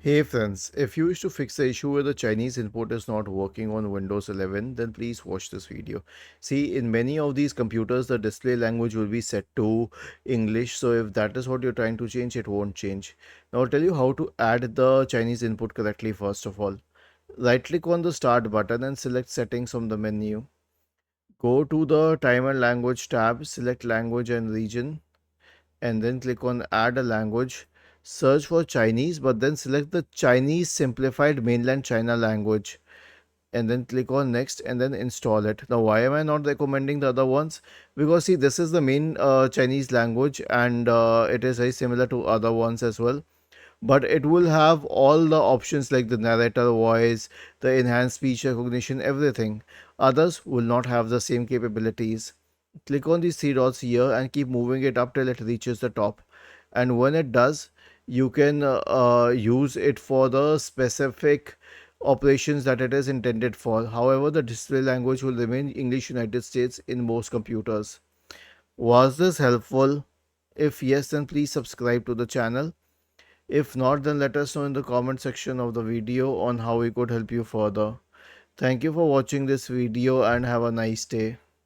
Hey friends, if you wish to fix the issue where the Chinese input is not working on Windows 11, then please watch this video. See, in many of these computers, the display language will be set to English. So if that is what you're trying to change, it won't change. Now I'll tell you how to add the Chinese input correctly first of all. Right click on the start button and select settings from the menu. Go to the timer language tab, select language and region, and then click on add a language. Search for Chinese, but then select the Chinese simplified mainland China language and then click on next and then install it. Now why am I not recommending the other ones? Because see, this is the main Chinese language, and it is very similar to other ones as well, but it will have all the options like the narrator voice, the enhanced speech recognition, everything. Others will not have the same capabilities. Click on these three dots here and keep moving it up till it reaches the top. And when it does, you can use it for the specific operations that it is intended for. However, the display language will remain English United States in most computers. Was this helpful? If yes, then please subscribe to the channel. If not, then let us know in the comment section of the video on how we could help you further. Thank you for watching this video and have a nice day.